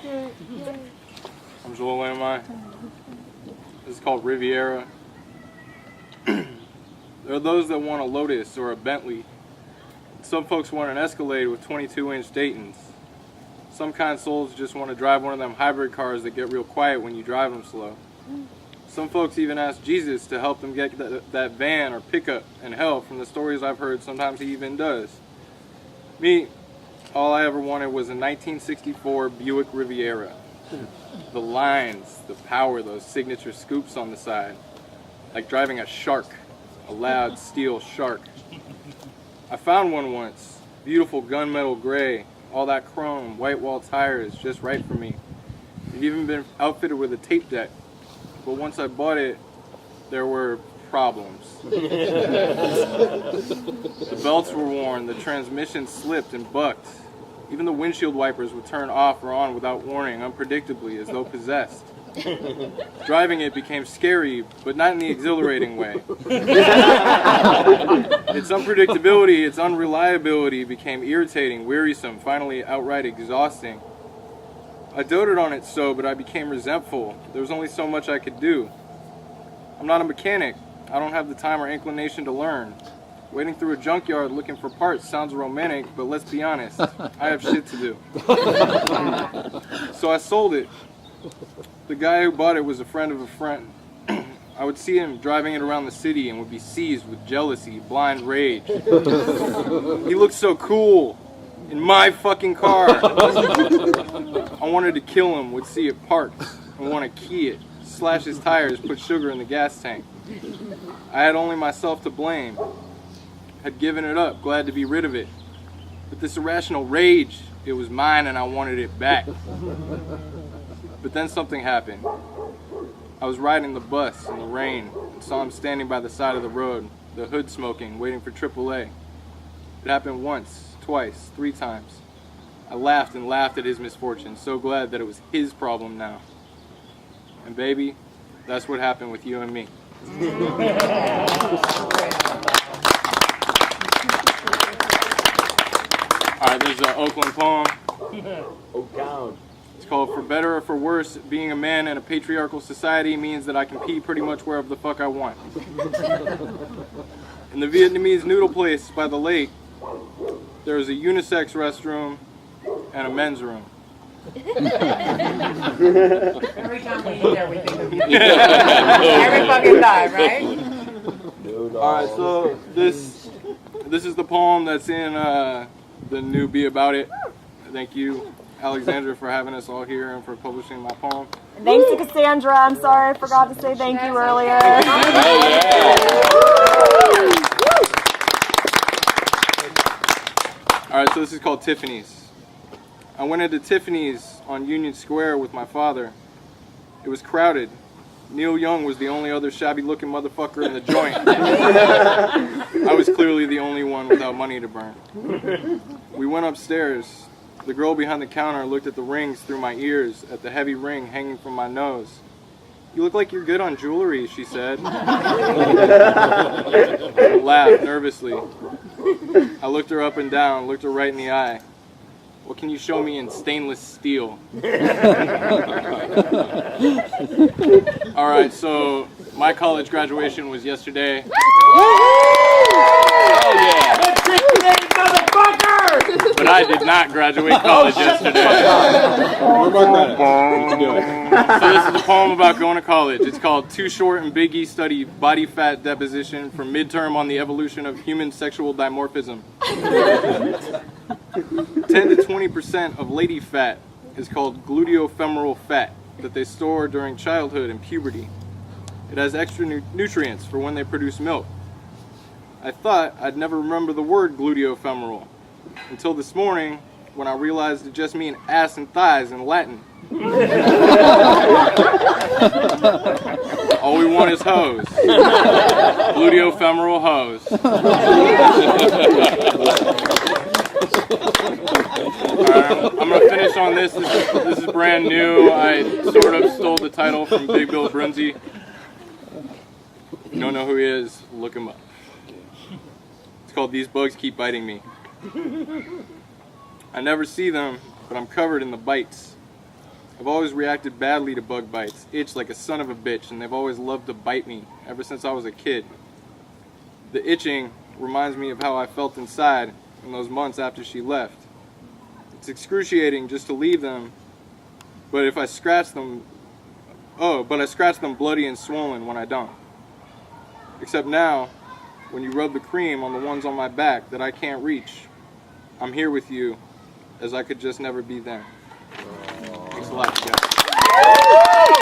I'm Joel Landmine. This is called Riviera. There are those that want a Lotus or a Bentley. Some folks want an Escalade with 22-inch Daytons. Some kind souls just want to drive one of them hybrid cars that get real quiet when you drive them slow. Some folks even ask Jesus to help them get that van or pickup, and hell, from the stories I've heard, sometimes he even does. Me, all I ever wanted was a 1964 Buick Riviera. The lines, the power, those signature scoops on the side. Like driving a shark, a loud steel shark. I found one once, beautiful gunmetal gray, all that chrome, white wall tires, just right for me. It even been outfitted with a tape deck. But once I bought it, there were problems. The belts were worn, the transmission slipped and bucked. Even the windshield wipers would turn off or on without warning, unpredictably, as though possessed. Driving it became scary, but not in the exhilarating way. Its unpredictability, its unreliability became irritating, wearisome, finally outright exhausting. I doted on it so, but I became resentful. There was only so much I could do. I'm not a mechanic. I don't have the time or inclination to learn. Waiting through a junkyard looking for parts sounds romantic, but let's be honest, I have shit to do. So I sold it. The guy who bought it was a friend of a friend. I would see him driving it around the city and would be seized with jealousy, blind rage. He looked so cool in my fucking car. I wanted to kill him, would see it parked, and want to key it, slash his tires, put sugar in the gas tank. I had only myself to blame. Had given it up, glad to be rid of it. But this irrational rage, it was mine and I wanted it back. But then something happened. I was riding the bus in the rain and saw him standing by the side of the road, the hood smoking, waiting for AAA. It happened once, twice, 3 times. I laughed and laughed at his misfortune, so glad that it was his problem now. And baby, that's what happened with you and me. Alright, this is an Oakland poem. Oaktown. It's called For Better or For Worse, Being a Man in a Patriarchal Society Means That I Can Pee Pretty Much Wherever the Fuck I Want. In the Vietnamese noodle place by the lake, there is a unisex restroom and a men's room. Every time we eat there, we think of you. Every fucking time, right? Alright, so this is the poem that's in the new Be About It. Thank you, Alexandra, for having us all here and for publishing my poem. And thanks to Cassandra. I'm sorry I forgot to say thank you earlier. Alright, so this is called Tiffany's. I went into Tiffany's on Union Square with my father. It was crowded. Neil Young was the only other shabby-looking motherfucker in the joint. I was clearly the only one without money to burn. We went upstairs. The girl behind the counter looked at the rings through my ears, at the heavy ring hanging from my nose. "You look like you're good on jewelry," she said. I laughed nervously. I looked her up and down, looked her right in the eye. "What can you show me in stainless steel?" Alright, so my college graduation was yesterday. Oh yeah! But I did not graduate college yesterday. So this is a poem about going to college. It's called Too Short and Biggie Study Body Fat Deposition for Midterm on the Evolution of Human Sexual Dimorphism. 10 to 20% of lady fat is called gluteofemoral fat that they store during childhood and puberty. It has extra nutrients for when they produce milk. I thought I'd never remember the word gluteofemoral until this morning when I realized it just means ass and thighs in Latin. All we want is hoes. Gluteofemoral hoes. I'm going to finish on this. This is brand new. I sort of stole the title from Big Bill Brunzi. If you don't know who he is, look him up. It's called These Bugs Keep Biting Me. I never see them, but I'm covered in the bites. I've always reacted badly to bug bites, itch like a son of a bitch, and they've always loved to bite me ever since I was a kid. The itching reminds me of how I felt inside in those months after she left. It's excruciating just to leave them, but I scratch them bloody and swollen when I don't. Except now, when you rub the cream on the ones on my back that I can't reach, I'm here with you as I could just never be them. Thanks a lot, guys.